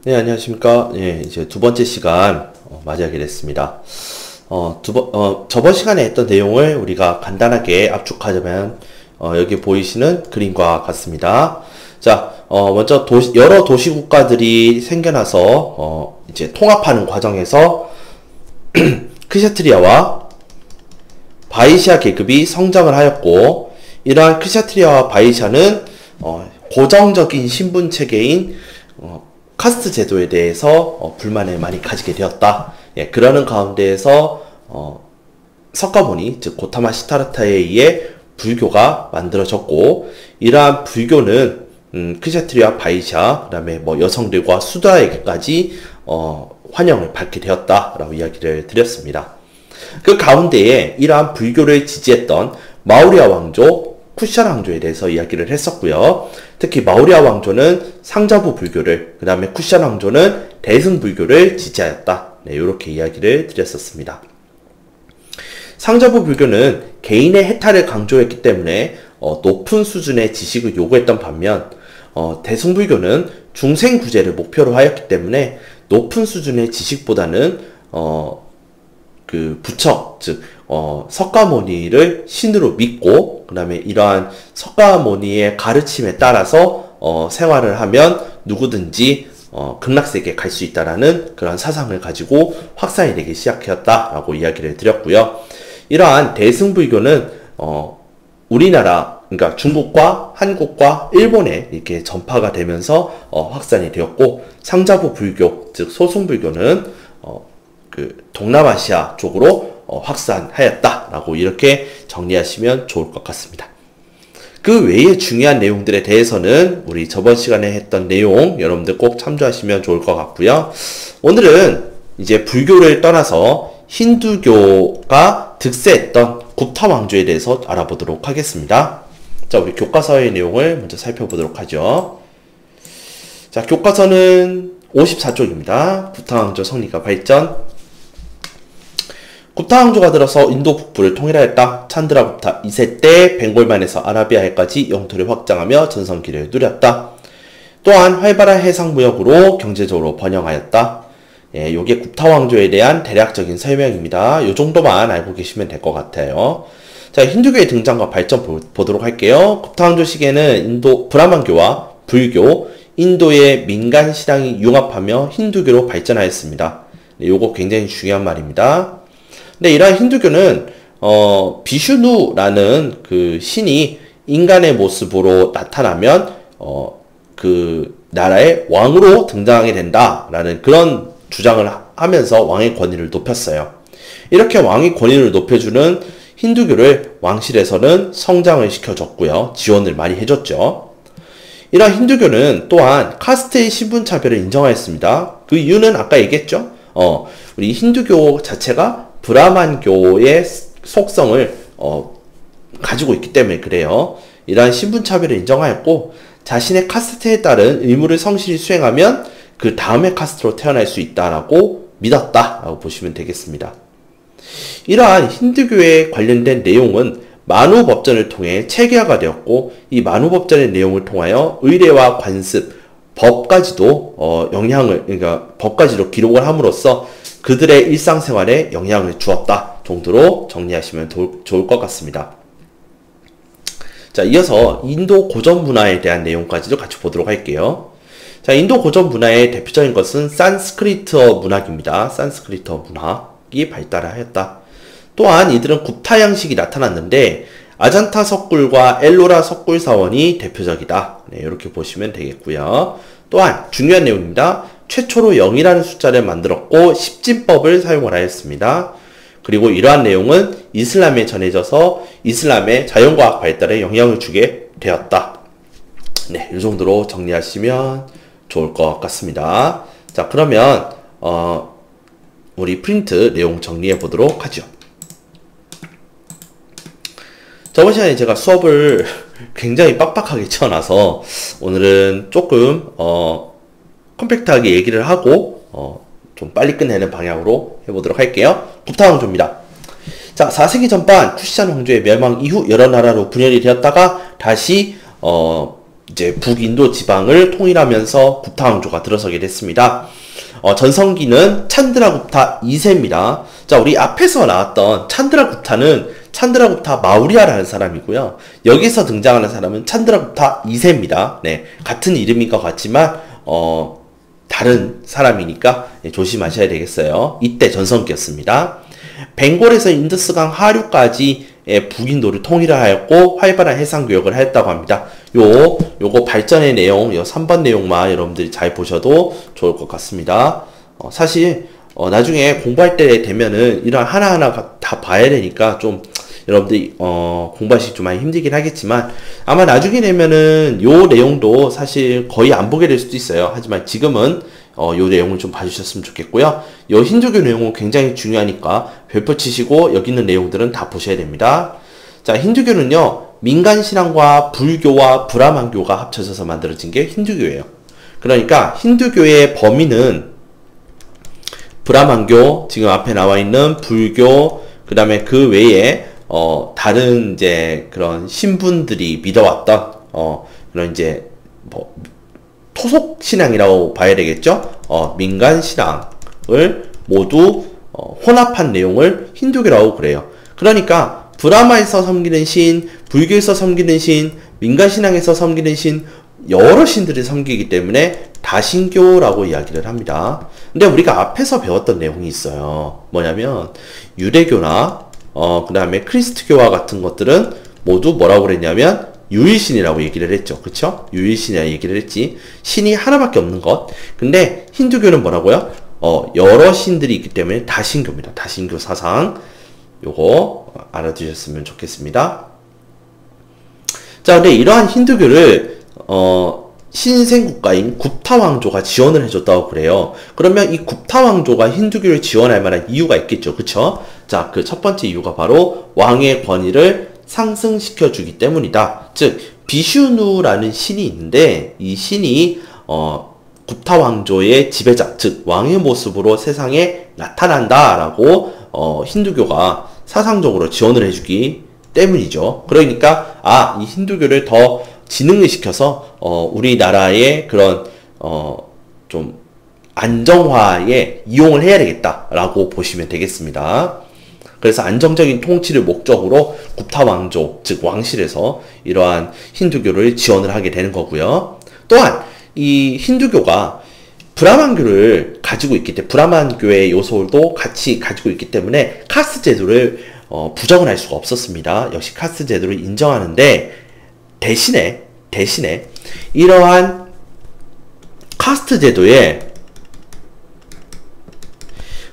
네, 안녕하십니까. 예, 이제 두 번째 시간 맞이하게 됐습니다. 저번 시간에 했던 내용을 우리가 간단하게 압축하자면 여기 보이시는 그림과 같습니다. 자, 먼저 여러 도시 국가들이 생겨나서 이제 통합하는 과정에서 크샤트리아와 바이시아 계급이 성장을 하였고, 이러한 크샤트리아와 바이시아는 고정적인 신분 체계인 카스트 제도에 대해서 불만을 많이 가지게 되었다. 예, 그러는 가운데에서 석가모니, 즉 고타마 시타르타에 의해 불교가 만들어졌고, 이러한 불교는 크샤트리아, 바이샤, 그 다음에 뭐 여성들과 수다에게까지 환영을 받게 되었다라고 이야기를 드렸습니다. 그 가운데에 이러한 불교를 지지했던 마우리아 왕조, 쿠샨 왕조에 대해서 이야기를 했었고요. 특히 마우리아 왕조는 상자부 불교를, 그 다음에 쿠샨 왕조는 대승 불교를 지지하였다. 네, 이렇게 이야기를 드렸었습니다. 상자부 불교는 개인의 해탈을 강조했기 때문에 높은 수준의 지식을 요구했던 반면, 대승 불교는 중생 구제를 목표로 하였기 때문에 높은 수준의 지식보다는 그 부처, 즉 석가모니를 신으로 믿고, 그 다음에 이러한 석가모니의 가르침에 따라서 생활을 하면 누구든지 극락세계에 갈 수 있다라는 그런 사상을 가지고 확산이 되기 시작하였다라고 이야기를 드렸고요. 이러한 대승불교는 우리나라, 그러니까 중국과 한국과 일본에 이렇게 전파가 되면서 확산이 되었고, 상자부 불교, 즉 소승불교는 그 동남아시아 쪽으로 확산하였다라고 이렇게 정리하시면 좋을 것 같습니다. 그 외에 중요한 내용들에 대해서는 우리 저번 시간에 했던 내용 여러분들 꼭 참조하시면 좋을 것 같고요. 오늘은 이제 불교를 떠나서 힌두교가 득세했던 굽타 왕조에 대해서 알아보도록 하겠습니다. 자, 우리 교과서의 내용을 먼저 살펴보도록 하죠. 자, 교과서는 54쪽입니다. 굽타 왕조 성리가 발전. 굽타 왕조가 들어서 인도 북부를 통일하였다. 찬드라 굽타 2세 때 벵골만에서 아라비아해까지 영토를 확장하며 전성기를 누렸다. 또한 활발한 해상 무역으로 경제적으로 번영하였다. 예, 요게 굽타 왕조에 대한 대략적인 설명입니다. 요 정도만 알고 계시면 될 것 같아요. 자, 힌두교의 등장과 발전 보도록 할게요. 굽타 왕조 시기에는 인도 브라만교와 불교, 인도의 민간 신앙이 융합하며 힌두교로 발전하였습니다. 네, 요거 굉장히 중요한 말입니다. 근데 이러한 힌두교는 비슈누라는 그 신이 인간의 모습으로 나타나면 그 나라의 왕으로 등장하게 된다라는 그런 주장을 하면서 왕의 권위를 높였어요. 이렇게 왕의 권위를 높여주는 힌두교를 왕실에서는 성장을 시켜줬고요. 지원을 많이 해줬죠. 이러한 힌두교는 또한 카스트의 신분차별을 인정하였습니다. 그 이유는 아까 얘기했죠. 우리 힌두교 자체가 브라만교의 속성을 가지고 있기 때문에 그래요. 이러한 신분차별을 인정하였고, 자신의 카스트에 따른 의무를 성실히 수행하면 그 다음의 카스트로 태어날 수 있다라고 믿었다라고 보시면 되겠습니다. 이러한 힌두교에 관련된 내용은 만우법전을 통해 체계화가 되었고, 이 만우법전의 내용을 통하여 의례와 관습, 법까지도 그러니까 법까지도 기록을 함으로써 그들의 일상생활에 영향을 주었다 정도로 정리하시면 좋을 것 같습니다. 자, 이어서 인도 고전 문화에 대한 내용까지도 같이 보도록 할게요. 자, 인도 고전 문화의 대표적인 것은 산스크리트어 문학입니다. 산스크리트어 문학이 발달하였다. 또한 이들은 굽타 양식이 나타났는데 아잔타 석굴과 엘로라 석굴 사원이 대표적이다. 네, 이렇게 보시면 되겠고요. 또한 중요한 내용입니다. 최초로 0이라는 숫자를 만들었고 십진법을 사용을 하였습니다. 그리고 이러한 내용은 이슬람에 전해져서 이슬람의 자연과학 발달에 영향을 주게 되었다. 네, 이 정도로 정리하시면 좋을 것 같습니다. 자, 그러면 우리 프린트 내용 정리해 보도록 하죠. 저번 시간에 제가 수업을 굉장히 빡빡하게 쳐놔서 오늘은 조금 컴팩트하게 얘기를 하고 좀 빨리 끝내는 방향으로 해보도록 할게요. 굽타 왕조입니다. 자, 4세기 전반 쿠시잔 왕조의 멸망 이후 여러 나라로 분열이 되었다가 다시 이제 북인도 지방을 통일하면서 굽타 왕조가 들어서게 됐습니다. 전성기는 찬드라굽타 2세입니다. 자, 우리 앞에서 나왔던 찬드라굽타는 찬드라굽타 마우리아라는 사람이고요. 여기서 등장하는 사람은 찬드라굽타 2세입니다. 네, 같은 이름인 것 같지만 다른 사람이니까 조심하셔야 되겠어요. 이때 전성기였습니다. 벵골에서 인더스강 하류까지의 북인도를 통일하였고 활발한 해상교역을 하였다고 합니다. 요거 발전의 내용, 요 3번 내용만 여러분들이 잘 보셔도 좋을 것 같습니다. 사실 나중에 공부할 때 되면은 이런 하나하나 다 봐야 되니까 좀 여러분들이 공부하시기 좀 많이 힘들긴 하겠지만 아마 나중에 되면은 요 내용도 사실 거의 안 보게 될 수도 있어요. 하지만 지금은 요 내용을 좀 봐주셨으면 좋겠고요. 요 힌두교 내용은 굉장히 중요하니까 별표 치시고 여기 있는 내용들은 다 보셔야 됩니다. 자, 힌두교는요, 민간신앙과 불교와 브라만교가 합쳐져서 만들어진 게 힌두교예요. 그러니까 힌두교의 범위는 브라만교, 지금 앞에 나와 있는 불교, 그 다음에 그 외에 다른 이제 그런 신분들이 믿어왔던 그런 이제 뭐 토속 신앙이라고 봐야 되겠죠. 민간 신앙을 모두 혼합한 내용을 힌두교라고 그래요. 그러니까 브라마에서 섬기는 신, 불교에서 섬기는 신, 민간 신앙에서 섬기는 신, 여러 신들을 섬기기 때문에 다신교라고 이야기를 합니다. 근데 우리가 앞에서 배웠던 내용이 있어요. 뭐냐면 유대교나 그 다음에 크리스트교와 같은 것들은 모두 뭐라고 그랬냐면 유일신이라고 얘기를 했죠. 그쵸? 유일신이라고 얘기를 했지. 신이 하나밖에 없는 것. 근데 힌두교는 뭐라고요? 여러 신들이 있기 때문에 다신교입니다. 다신교 사상. 요거 알아두셨으면 좋겠습니다. 자, 근데 이러한 힌두교를 신생국가인 굽타 왕조가 지원을 해줬다고 그래요. 그러면 이 굽타 왕조가 힌두교를 지원할 만한 이유가 있겠죠. 그쵸? 자, 그 첫 번째 이유가 바로 왕의 권위를 상승시켜 주기 때문이다. 즉 비슈누라는 신이 있는데 이 신이 굽타 왕조의 지배자, 즉 왕의 모습으로 세상에 나타난다라고 힌두교가 사상적으로 지원을 해주기 때문이죠. 그러니까 이 힌두교를 더 진흥을 시켜서 우리나라의 그런 좀 안정화에 이용을 해야 되겠다라고 보시면 되겠습니다. 그래서 안정적인 통치를 목적으로 굽타 왕조, 즉 왕실에서 이러한 힌두교를 지원을 하게 되는 거고요. 또한 이 힌두교가 브라만교를 가지고 있기 때문에 브라만교의 요소도 같이 가지고 있기 때문에 카스트 제도를 부정을 할 수가 없었습니다. 역시 카스트 제도를 인정하는데 대신에 이러한 카스트 제도에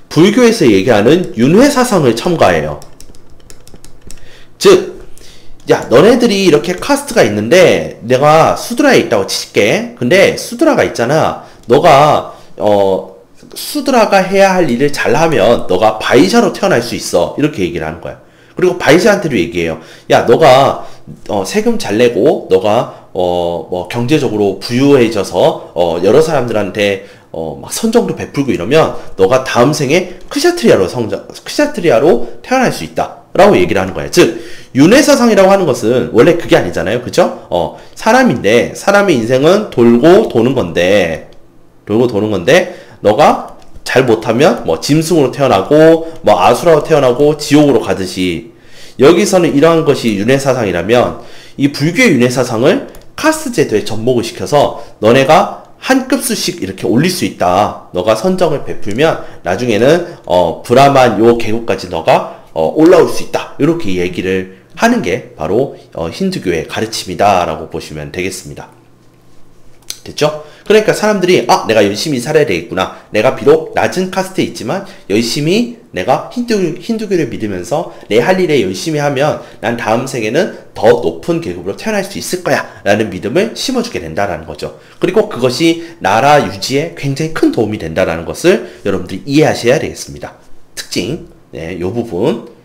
불교에서 얘기하는 윤회사상을 첨가해요. 즉, 야, 너네들이 이렇게 카스트가 있는데 내가 수드라에 있다고 칠게. 근데 수드라가 있잖아. 너가 수드라가 해야 할 일을 잘하면 너가 바이샤로 태어날 수 있어. 이렇게 얘기를 하는 거야. 그리고 바이샤한테도 얘기해요. 야, 너가 세금 잘 내고 너가 뭐 경제적으로 부유해져서 여러 사람들한테 막 선정도 베풀고 이러면 너가 다음 생에 크샤트리아로 태어날 수 있다 라고 얘기를 하는 거야. 즉 윤회사상이라고 하는 것은 원래 그게 아니잖아요. 그쵸? 사람인데 사람의 인생은 돌고 도는 건데 너가 잘 못하면 뭐 짐승으로 태어나고 뭐 아수라로 태어나고 지옥으로 가듯이 여기서는 이러한 것이 윤회사상이라면 이 불교의 윤회사상을 카스트 제도에 접목을 시켜서 너네가 한 급수씩 이렇게 올릴 수 있다. 너가 선정을 베풀면 나중에는 브라만 요 계급까지 너가 올라올 수 있다. 이렇게 얘기를 하는 게 바로 힌두교의 가르침이다 라고 보시면 되겠습니다. 됐죠? 그러니까 사람들이 내가 열심히 살아야 되겠구나. 내가 비록 낮은 카스트에 있지만 열심히 내가 힌두교를 믿으면서 내 할 일에 열심히 하면 난 다음 생에는 더 높은 계급으로 태어날 수 있을 거야 라는 믿음을 심어주게 된다라는 거죠. 그리고 그것이 나라 유지에 굉장히 큰 도움이 된다라는 것을 여러분들이 이해하셔야 되겠습니다. 특징, 네, 요 부분.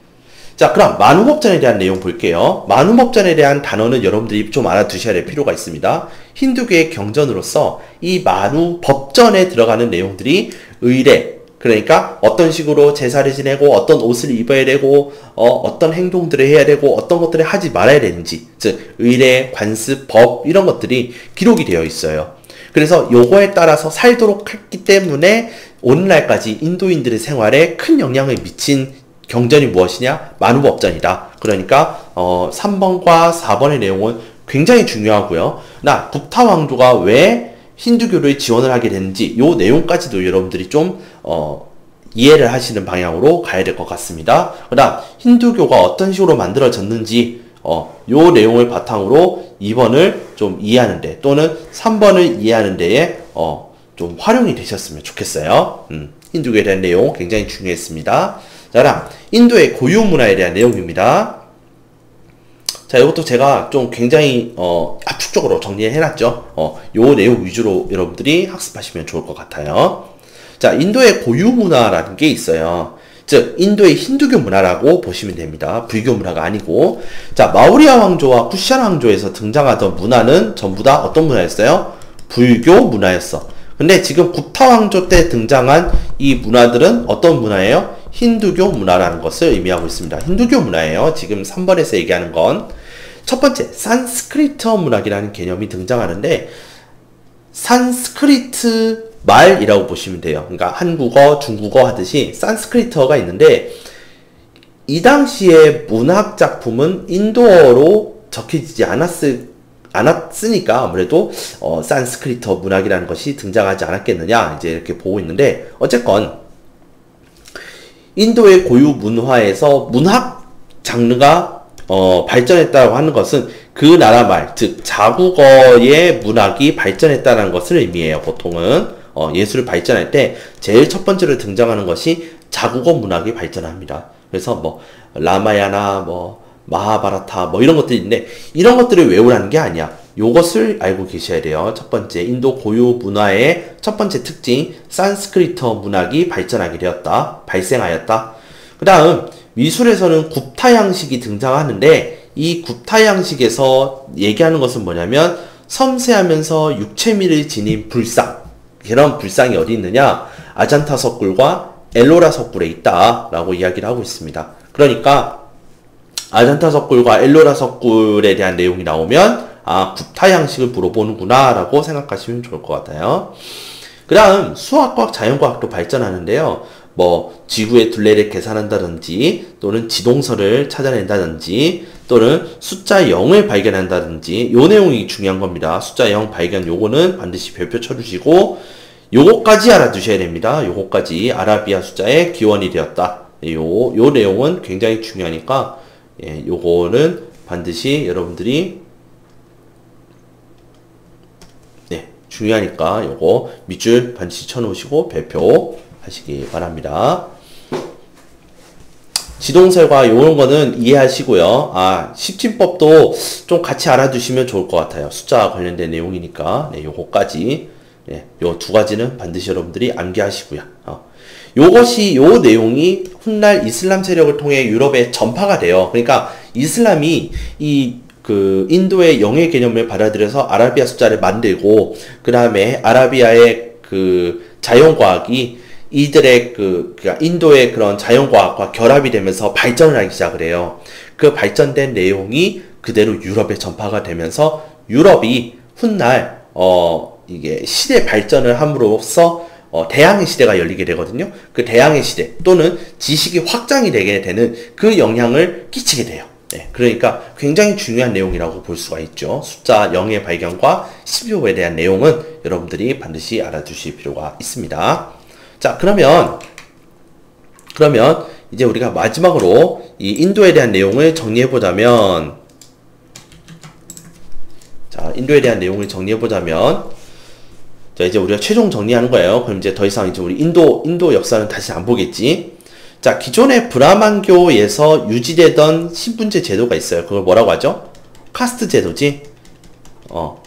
자, 그럼 만우법전에 대한 내용 볼게요. 만우법전에 대한 단어는 여러분들이 좀 알아두셔야 될 필요가 있습니다. 힌두교의 경전으로서 이 만우법전에 들어가는 내용들이 의례, 그러니까 어떤 식으로 제사를 지내고 어떤 옷을 입어야 되고 어떤 행동들을 해야 되고 어떤 것들을 하지 말아야 되는지, 즉 의례, 관습, 법 이런 것들이 기록이 되어 있어요. 그래서 요거에 따라서 살도록 했기 때문에 오늘날까지 인도인들의 생활에 큰 영향을 미친 경전이 무엇이냐? 만우법전이다. 그러니까 3번과 4번의 내용은 굉장히 중요하고요. 굽타 왕조가 왜 힌두교를 지원을 하게 됐는지 요 내용까지도 여러분들이 좀 이해를 하시는 방향으로 가야 될 것 같습니다. 그다음 힌두교가 어떤 식으로 만들어졌는지 요 내용을 바탕으로 2번을 좀 이해하는데 또는 3번을 이해하는 데에 좀 활용이 되셨으면 좋겠어요. 힌두교에 대한 내용 굉장히 중요했습니다. 자, 그럼 인도의 고유 문화에 대한 내용입니다. 자, 이것도 제가 좀 굉장히 압축적으로 정리해놨죠. 요 내용 위주로 여러분들이 학습하시면 좋을 것 같아요. 자, 인도의 고유 문화라는 게 있어요. 즉 인도의 힌두교 문화라고 보시면 됩니다. 불교 문화가 아니고. 자, 마우리아 왕조와 쿠시안 왕조에서 등장하던 문화는 전부 다 어떤 문화였어요? 불교 문화였어. 근데 지금 굽타 왕조 때 등장한 이 문화들은 어떤 문화예요? 힌두교 문화라는 것을 의미하고 있습니다. 힌두교 문화예요. 지금 3번에서 얘기하는 건. 첫 번째, 산스크리트어 문학이라는 개념이 등장하는데 산스크리트 말이라고 보시면 돼요. 그러니까 한국어, 중국어 하듯이 산스크리트어가 있는데 이 당시에 문학 작품은 인도어로 적혀지지 않았으니까 아무래도 산스크리트어 문학이라는 것이 등장하지 않았겠느냐 이제 이렇게 보고 있는데 어쨌건 인도의 고유 문화에서 문학 장르가 발전했다고 하는 것은 그 나라 말, 즉 자국어의 문학이 발전했다는 것을 의미해요. 보통은 예술을 발전할 때 제일 첫 번째로 등장하는 것이 자국어 문학이 발전합니다. 그래서 뭐 라마야나 뭐 마하바라타 뭐 이런 것들이 있는데 이런 것들을 외우라는 게 아니야. 요것을 알고 계셔야 돼요. 첫 번째, 인도 고유 문화의 첫 번째 특징, 산스크리트어 문학이 발전하게 되었다. 발생하였다. 그 다음 미술에서는 굽타 양식이 등장하는데 이 굽타 양식에서 얘기하는 것은 뭐냐면 섬세하면서 육체미를 지닌 불상, 그런 불상이 어디 있느냐? 아잔타 석굴과 엘로라 석굴에 있다 라고 이야기를 하고 있습니다. 그러니까 아잔타 석굴과 엘로라 석굴에 대한 내용이 나오면 굽타 양식을 물어보는구나 라고 생각하시면 좋을 것 같아요. 그 다음 수학과학, 자연과학도 발전하는데요. 뭐 지구의 둘레를 계산한다든지 또는 지동설을 찾아낸다든지 또는 숫자 0을 발견한다든지 요 내용이 중요한 겁니다. 숫자 0 발견 요거는 반드시 별표 쳐주시고 요거까지 알아두셔야 됩니다. 요거까지 아라비아 숫자의 기원이 되었다. 요 내용은 굉장히 중요하니까 요거는 반드시 여러분들이 중요하니까 요거 밑줄 반드시 쳐놓으시고 별표 하시기 바랍니다. 지동설과 요런 거는 이해하시고요. 십진법도 좀 같이 알아두시면 좋을 것 같아요. 숫자와 관련된 내용이니까. 요거까지. 요 두 가지는 반드시 여러분들이 암기하시고요. 요것이, 요 내용이 훗날 이슬람 세력을 통해 유럽에 전파가 돼요. 그러니까 이슬람이 인도의 영의 개념을 받아들여서 아라비아 숫자를 만들고, 그 다음에 아라비아의 자연과학이 이들의 그러니까 인도의 그런 자연과학과 결합이 되면서 발전을 하기 시작을 해요. 그 발전된 내용이 그대로 유럽에 전파가 되면서 유럽이 훗날, 이게 시대 발전을 함으로써 대항해 시대가 열리게 되거든요. 그 대항해 시대 또는 지식이 확장이 되게 되는 그 영향을 끼치게 돼요. 그러니까 굉장히 중요한 내용이라고 볼 수가 있죠. 숫자 0의 발견과 12호에 대한 내용은 여러분들이 반드시 알아두실 필요가 있습니다. 자, 그러면 이제 우리가 마지막으로 이 인도에 대한 내용을 정리해보자면, 자, 인도에 대한 내용을 정리해보자면, 자, 이제 우리가 최종 정리하는 거예요. 그럼 이제 더 이상 이제 우리 인도 역사는 다시 안 보겠지. 자, 기존의 브라만교에서 유지되던 신분제 제도가 있어요. 그걸 뭐라고 하죠? 카스트 제도지?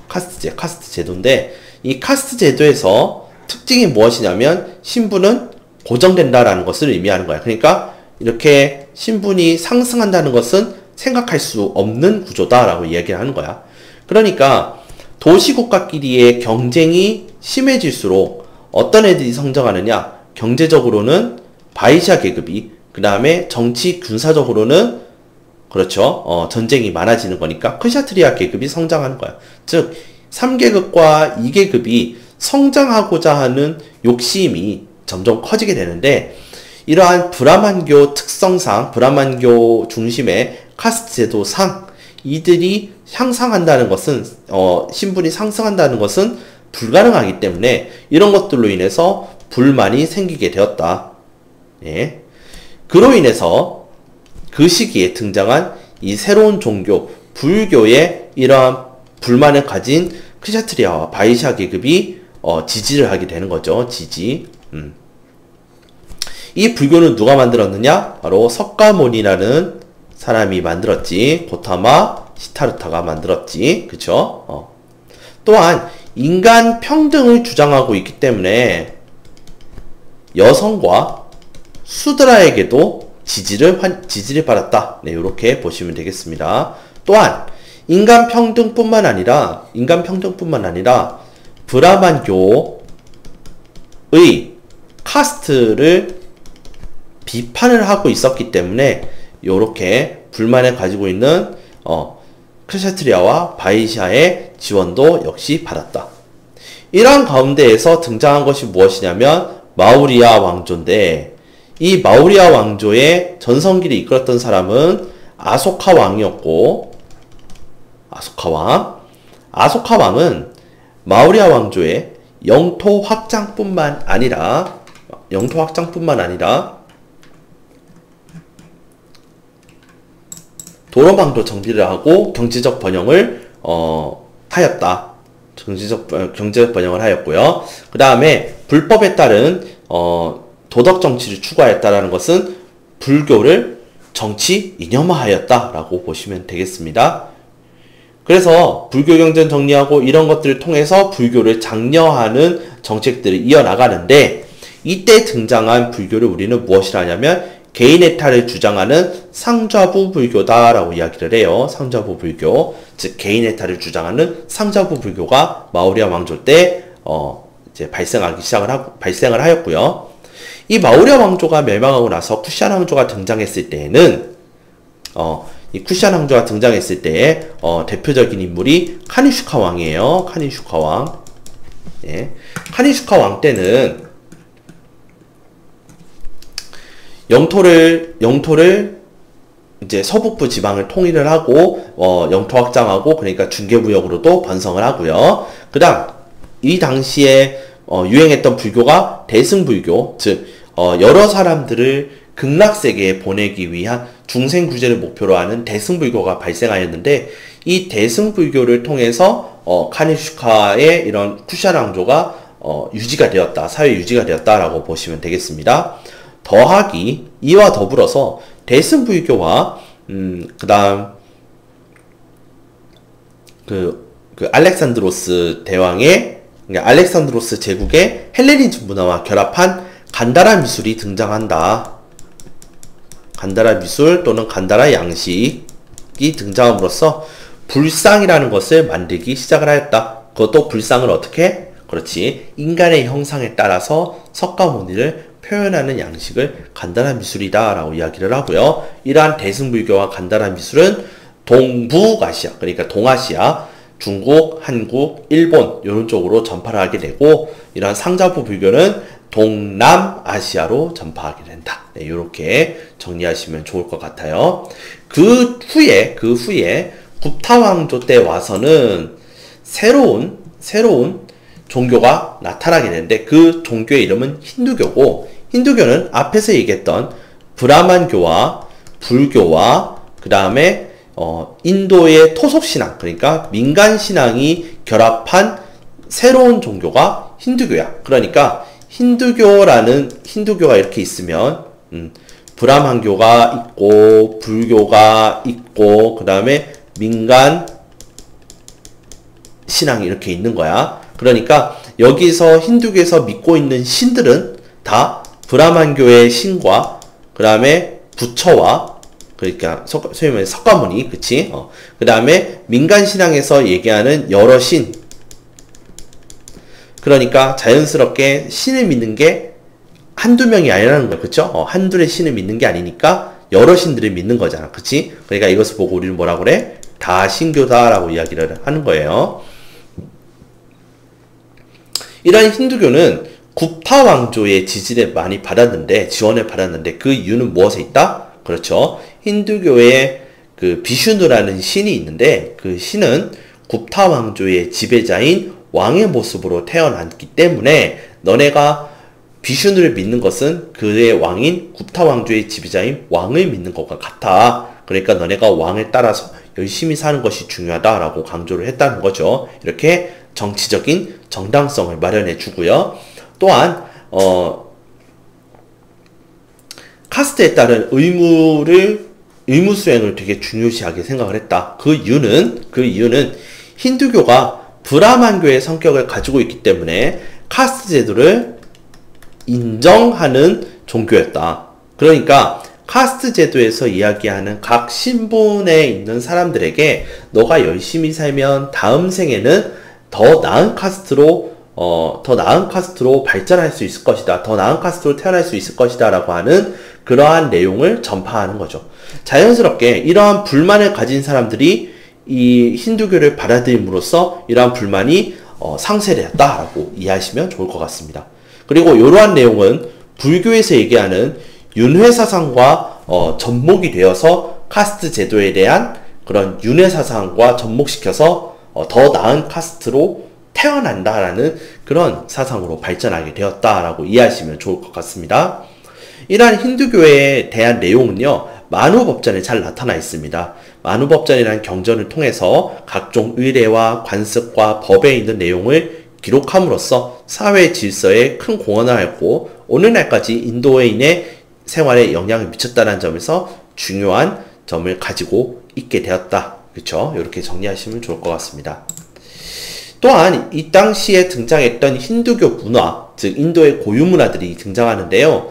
카스트 제도인데, 이 카스트 제도에서 특징이 무엇이냐면, 신분은 고정된다라는 것을 의미하는 거야. 그러니까, 이렇게 신분이 상승한다는 것은 생각할 수 없는 구조다라고 이야기를 하는 거야. 그러니까, 도시국가끼리의 경쟁이 심해질수록 어떤 애들이 성장하느냐? 경제적으로는 바이샤 계급이, 그 다음에 정치 군사적으로는 그렇죠. 전쟁이 많아지는 거니까 크샤트리아 계급이 성장하는 거야. 즉 3계급과 2계급이 성장하고자 하는 욕심이 점점 커지게 되는데, 이러한 브라만교 특성상, 브라만교 중심의 카스트 제도상 이들이 향상한다는 것은, 신분이 상승한다는 것은 불가능하기 때문에 이런 것들로 인해서 불만이 생기게 되었다. 예. 그로 인해서 그 시기에 등장한 이 새로운 종교, 불교의 이러한 불만을 가진 크샤트리아와 바이샤 계급이 지지를 하게 되는 거죠. 지지. 이 불교는 누가 만들었느냐? 바로 석가모니라는 사람이 만들었지. 고타마 시타르타가 만들었지. 그쵸? 또한 인간 평등을 주장하고 있기 때문에 여성과 수드라에게도 지지를 받았다. 네, 이렇게 보시면 되겠습니다. 또한 인간 평등뿐만 아니라 브라만교의 카스트를 비판을 하고 있었기 때문에 이렇게 불만을 가지고 있는 크샤트리아와 바이샤의 지원도 역시 받았다. 이러한 가운데에서 등장한 것이 무엇이냐면 마우리아 왕조인데, 이 마우리아 왕조의 전성기를 이끌었던 사람은 아소카 왕이었고, 아소카 왕은 마우리아 왕조의 영토 확장뿐만 아니라 도로망도 정비를 하고 경제적 번영을 하였다. 경제적 번영을 하였고요. 그 다음에 불법에 따른 도덕 정치를 추구하였다라는 것은 불교를 정치 이념화하였다라고 보시면 되겠습니다. 그래서 불교 경전 정리하고 이런 것들을 통해서 불교를 장려하는 정책들을 이어나가는데, 이때 등장한 불교를 우리는 무엇이라 하냐면 개인의 탈을 주장하는 상좌부 불교다라고 이야기를 해요. 상좌부 불교, 즉 개인의 탈을 주장하는 상좌부 불교가 마우리아 왕조 때 이제 발생을 하였고요. 이 마우리아 왕조가 멸망하고 나서 쿠샨 왕조가 등장했을 때에는 이 쿠샨 왕조가 등장했을 때에 대표적인 인물이 카니슈카 왕이에요. 카니슈카 왕. 예. 카니슈카 왕 때는 영토를 이제 서북부 지방을 통일을 하고 영토 확장하고, 그러니까 중개무역으로도 번성을 하고요. 그다음 이 당시에 유행했던 불교가 대승불교, 즉 여러 사람들을 극락세계에 보내기 위한 중생구제를 목표로 하는 대승불교가 발생하였는데, 이 대승불교를 통해서 카니슈카의 이런 쿠샨 왕조가 유지가 되었다, 사회 유지가 되었다라고 보시면 되겠습니다. 더하기 이와 더불어서 대승불교와 그다음 그 알렉산드로스 대왕의, 그러니까 알렉산드로스 제국의 헬레니즘 문화와 결합한 간다라 미술이 등장한다. 간다라 미술 또는 간다라 양식이 등장함으로써 불상이라는 것을 만들기 시작을 하였다. 그것도 불상을 어떻게? 그렇지, 인간의 형상에 따라서 석가모니를 표현하는 양식을 간다라 미술이다 라고 이야기를 하고요. 이러한 대승불교와 간다라 미술은 동북아시아, 그러니까 동아시아, 중국, 한국, 일본 이런 쪽으로 전파를 하게 되고, 이러한 상자부 불교는 동남아시아로 전파하게 된다. 네, 이렇게 정리하시면 좋을 것 같아요. 그 후에 굽타 왕조 때 와서는 새로운 종교가 나타나게 되는데, 그 종교의 이름은 힌두교고, 힌두교는 앞에서 얘기했던 브라만교와 불교와 그 다음에 인도의 토속신앙, 그러니까 민간신앙이 결합한 새로운 종교가 힌두교야. 그러니까 힌두교가 이렇게 있으면 브라만교가 있고 불교가 있고 그 다음에 민간 신앙이 이렇게 있는 거야. 그러니까 여기서 힌두교에서 믿고 있는 신들은 다 브라만교의 신과 그 다음에 부처와, 그러니까 소위 말해 석가모니, 그치? 그 다음에 민간신앙에서 얘기하는 여러 신, 그러니까 자연스럽게 신을 믿는 게 한두 명이 아니라는 거야. 그쵸? 한둘의 신을 믿는 게 아니니까 여러 신들을 믿는 거잖아. 그치? 그러니까 이것을 보고 우리는 뭐라고 그래? 다신교다라고 이야기를 하는 거예요. 이러한 힌두교는 굽타 왕조의 지지를 많이 받았는데, 지원을 받았는데, 그 이유는 무엇에 있다? 그렇죠. 힌두교의 그 비슈누라는 신이 있는데, 그 신은 굽타 왕조의 지배자인 왕의 모습으로 태어났기 때문에, 너네가 비슈누를 믿는 것은 그의 왕인 굽타 왕조의 지배자인 왕을 믿는 것과 같아. 그러니까 너네가 왕을 따라서 열심히 사는 것이 중요하다라고 강조를 했다는 거죠. 이렇게 정치적인 정당성을 마련해 주고요. 또한 카스트에 따른 의무 수행을 되게 중요시하게 생각을 했다. 그 이유는 힌두교가 브라만교의 성격을 가지고 있기 때문에 카스트 제도를 인정하는 종교였다. 그러니까 카스트 제도에서 이야기하는 각 신분에 있는 사람들에게 너가 열심히 살면 다음 생에는 더 나은 카스트로 발전할 수 있을 것이다. 더 나은 카스트로 태어날 수 있을 것이다. 라고 하는 그러한 내용을 전파하는 거죠. 자연스럽게 이러한 불만을 가진 사람들이 이 힌두교를 받아들임으로써 이러한 불만이 상쇄되었다라고 이해하시면 좋을 것 같습니다. 그리고 이러한 내용은 불교에서 얘기하는 윤회사상과 접목이 되어서 카스트 제도에 대한 그런 윤회사상과 접목시켜서 더 나은 카스트로 태어난다라는 그런 사상으로 발전하게 되었다라고 이해하시면 좋을 것 같습니다. 이러한 힌두교에 대한 내용은요, 만우법전에 잘 나타나 있습니다. 만우법전이라는 경전을 통해서 각종 의례와 관습과 법에 있는 내용을 기록함으로써 사회 질서에 큰 공헌을 하였고 오늘날까지 인도인의 생활에 영향을 미쳤다는 점에서 중요한 점을 가지고 있게 되었다. 그렇죠? 이렇게 정리하시면 좋을 것 같습니다. 또한 이 당시에 등장했던 힌두교 문화, 즉 인도의 고유 문화들이 등장하는데요.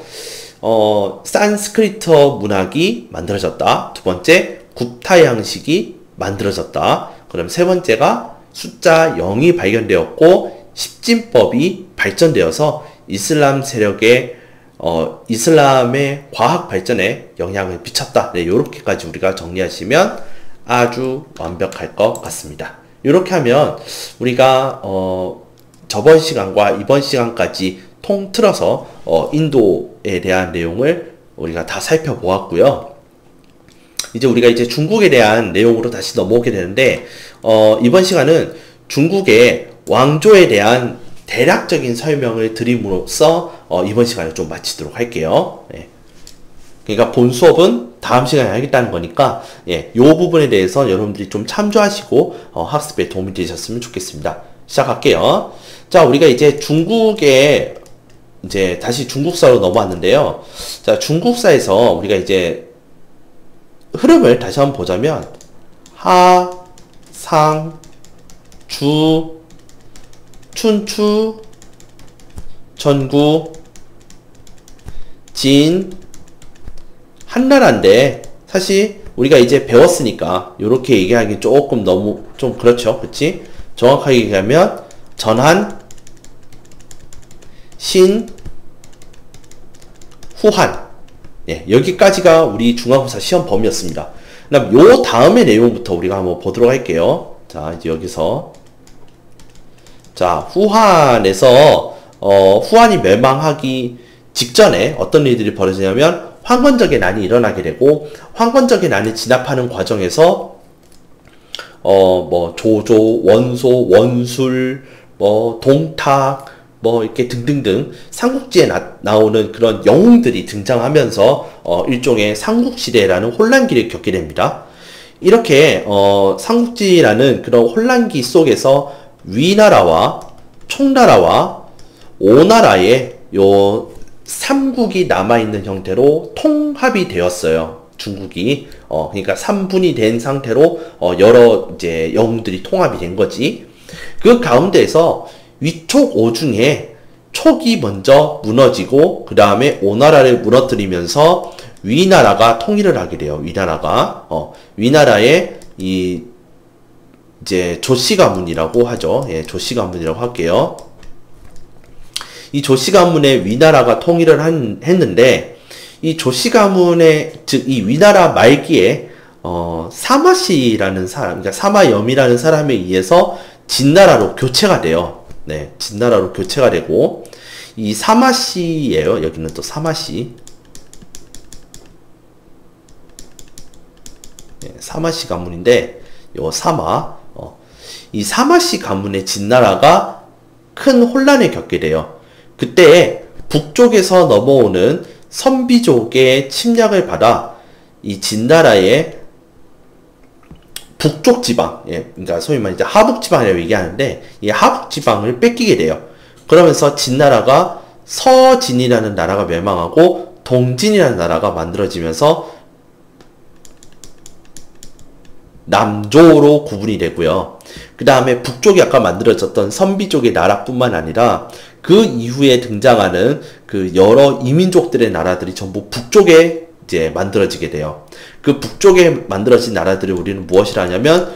산스크리트 문학이 만들어졌다. 두 번째, 굽타 양식이 만들어졌다. 그럼 세 번째가 숫자 0이 발견되었고 십진법이 발전되어서 이슬람 세력의 이슬람의 과학 발전에 영향을 미쳤다. 네, 요렇게까지 우리가 정리하시면 아주 완벽할 것 같습니다. 이렇게 하면 우리가 저번 시간과 이번 시간까지 통틀어서 인도에 대한 내용을 우리가 다 살펴보았고요. 이제 중국에 대한 내용으로 다시 넘어오게 되는데 이번 시간은 중국의 왕조에 대한 대략적인 설명을 드림으로써 이번 시간을 좀 마치도록 할게요. 네. 그러니까 본 수업은 다음 시간에 하겠다는 거니까 이 부분에 대해서 여러분들이 좀 참조하시고 학습에 도움이 되셨으면 좋겠습니다. 시작할게요. 자, 우리가 이제 중국에 다시 중국사로 넘어왔는데요. 자, 중국사에서 우리가 이제 흐름을 다시 한번 보자면 하, 상, 주, 춘추, 전구, 진, 한나라인데 사실 우리가 이제 배웠으니까 이렇게 얘기하기 조금 너무 좀 그렇죠. 그치? 정확하게 얘기하면 전한, 신, 후한. 예, 여기까지가 우리 중간고사 시험 범위였습니다. 그럼 요 다음의 내용부터 우리가 한번 보도록 할게요. 자, 이제 여기서 자, 후한에서 후한이 멸망하기 직전에 어떤 일들이 벌어지냐면 황건적의 난이 일어나게 되고 황건적의 난을 진압하는 과정에서 뭐 조조, 원소, 원술, 뭐 동탁, 뭐 이렇게 등등등 삼국지에 나오는 그런 영웅들이 등장하면서 일종의 삼국시대라는 혼란기를 겪게 됩니다. 이렇게 삼국지라는 그런 혼란기 속에서 위나라와 총나라와 오나라의 요 삼국이 남아있는 형태로 통합이 되었어요. 중국이 그러니까 3분이 된 상태로 여러 이제 영웅들이 통합이 된 거지. 그 가운데에서 위촉 오중에 촉이 먼저 무너지고 그 다음에 오나라를 무너뜨리면서 위나라가 통일을 하게 돼요. 위나라가 위나라의 이제 조씨 가문이라고 하죠. 예, 조씨 가문이라고 할게요. 이 조씨 가문의 위나라가 통일을 했는데 이 조씨 가문의 즉 이 위나라 말기에 사마씨라는 사람, 그러니까 사마염이라는 사람에 의해서 진나라로 교체가 돼요. 네, 진나라로 교체가 되고 이 사마씨예요. 여기는 또 사마씨. 네, 사마씨 가문인데 요 사마, 이 사마씨 가문의 진나라가 큰 혼란을 겪게 돼요. 그때 북쪽에서 넘어오는 선비족의 침략을 받아 이 진나라의 북쪽 지방, 그러니까 소위 말해 이제 하북 지방이라고 얘기하는데 이 하북 지방을 뺏기게 돼요. 그러면서 진나라가 서진이라는 나라가 멸망하고 동진이라는 나라가 만들어지면서 남조로 구분이 되고요. 그 다음에 북쪽에 아까 만들어졌던 선비 쪽의 나라뿐만 아니라 그 이후에 등장하는 그 여러 이민족들의 나라들이 전부 북쪽에 이제 만들어지게 돼요. 그 북쪽에 만들어진 나라들을 우리는 무엇이라 하냐면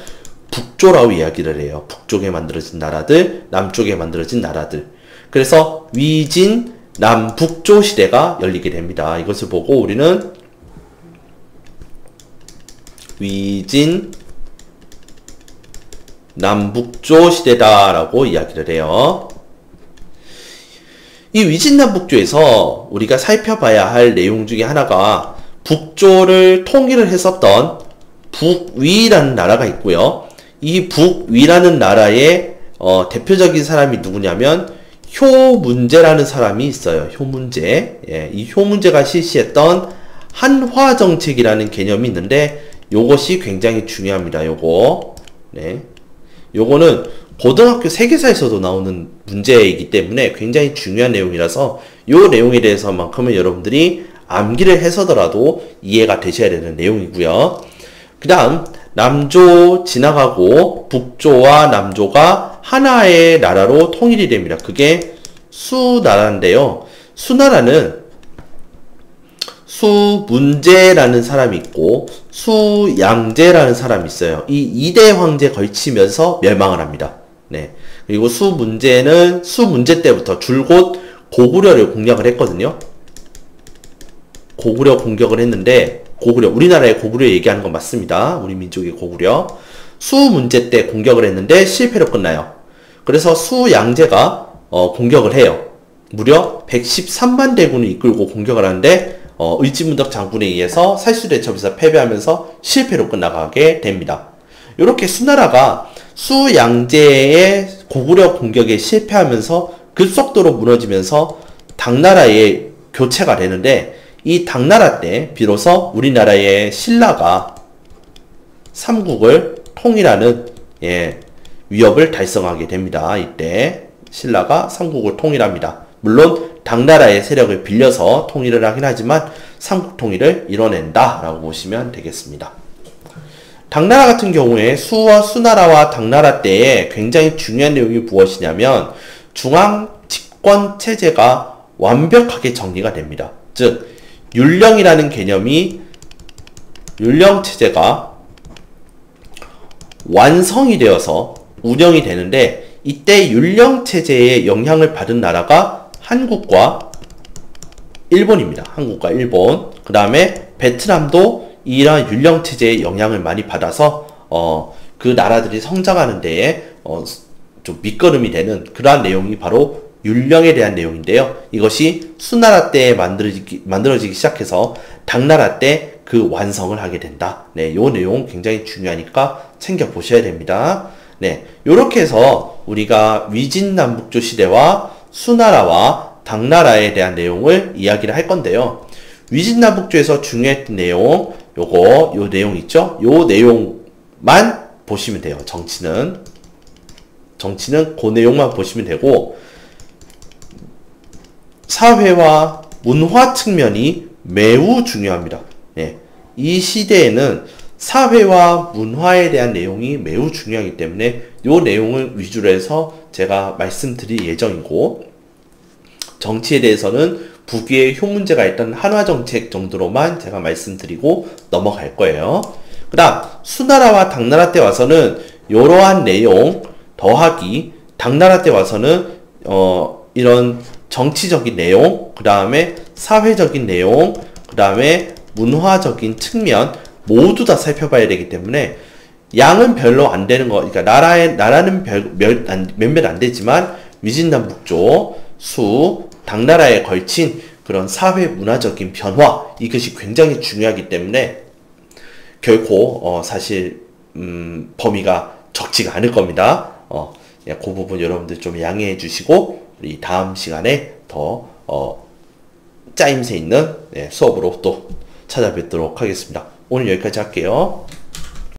북조라고 이야기를 해요. 북쪽에 만들어진 나라들, 남쪽에 만들어진 나라들. 그래서 위진, 남북조 시대가 열리게 됩니다. 이것을 보고 우리는 위진, 남북조 시대다라고 이야기를 해요. 이 위진남북조에서 우리가 살펴봐야 할 내용 중에 하나가 북조를 통일을 했었던 북위라는 나라가 있고요. 이 북위라는 나라의 대표적인 사람이 누구냐면 효문제라는 사람이 있어요. 효문제. 이 효문제가 실시했던 한화정책이라는 개념이 있는데 요것이 굉장히 중요합니다. 요거. 네. 요거는 고등학교 세계사에서도 나오는 문제이기 때문에 굉장히 중요한 내용이라서 요 내용에 대해서만큼은 여러분들이 암기를 해서더라도 이해가 되셔야 되는 내용이고요. 그 다음 남조 지나가고 북조와 남조가 하나의 나라로 통일이 됩니다. 그게 수나라인데요. 수나라는 수문제라는 사람이 있고 수양제라는 사람이 있어요. 이 2대 황제 걸치면서 멸망을 합니다. 네. 그리고 수문제 때부터 줄곧 고구려를 공략을 했거든요. 고구려 공격을 했는데 우리나라의 고구려 얘기하는 건 맞습니다. 우리 민족의 고구려. 수문제 때 공격을 했는데 실패로 끝나요. 그래서 수양제가 공격을 해요. 무려 113만 대군을 이끌고 공격을 하는데 의지문덕 장군에 의해서 살수대첩에서 패배하면서 실패로 끝나가게 됩니다. 이렇게 수나라가 수양제의 고구려 공격에 실패하면서 급속도로 무너지면서 당나라의 교체가 되는데 이 당나라 때 비로소 우리나라의 신라가 삼국을 통일하는 위협을 달성하게 됩니다. 이때 신라가 삼국을 통일합니다. 물론 당나라의 세력을 빌려서 통일을 하긴 하지만 삼국 통일을 이뤄낸다 라고 보시면 되겠습니다. 당나라 같은 경우에 수나라와 당나라 때에 굉장히 중요한 내용이 무엇이냐면 중앙 집권 체제가 완벽하게 정리가 됩니다. 즉 율령이라는 개념이 율령 체제가 완성이 되어서 운영이 되는데 이때 율령 체제의 영향을 받은 나라가 한국과 일본입니다. 한국과 일본. 그 다음에 베트남도 이러한 율령 체제의 영향을 많이 받아서 그 나라들이 성장하는 데에 좀 밑거름이 되는 그러한 내용이 바로 율령에 대한 내용인데요. 이것이 수나라 때 만들어지기 시작해서 당나라 때 그 완성을 하게 된다. 네, 요 내용 굉장히 중요하니까 챙겨보셔야 됩니다. 네, 요렇게 해서 우리가 위진남북조 시대와 수나라와 당나라에 대한 내용을 이야기를 할 건데요. 위진남북조에서 중요했던 내용, 요 내용 있죠? 요 내용만 보시면 돼요. 정치는 그 내용만 보시면 되고, 사회와 문화 측면이 매우 중요합니다. 네. 이 시대에는 사회와 문화에 대한 내용이 매우 중요하기 때문에 이 내용을 위주로 해서 제가 말씀드릴 예정이고, 정치에 대해서는 북위에 효문제가 있던 한화정책 정도로만 제가 말씀드리고 넘어갈 거예요. 그 다음 수나라와 당나라 때 와서는 이러한 내용 더하기 당나라 때 와서는 이런 정치적인 내용, 그 다음에 사회적인 내용, 그 다음에 문화적인 측면 모두 다 살펴봐야 되기 때문에 양은 별로 안 되는 거, 그러니까 나라는 몇몇 안 되지만 위진남북조, 당나라에 걸친 그런 사회 문화적인 변화, 이것이 굉장히 중요하기 때문에 결코 사실 범위가 적지가 않을 겁니다. 그 부분 여러분들 좀 양해해 주시고 우리 다음 시간에 더 짜임새 있는 수업으로 또 찾아뵙도록 하겠습니다. 오늘 여기까지 할게요.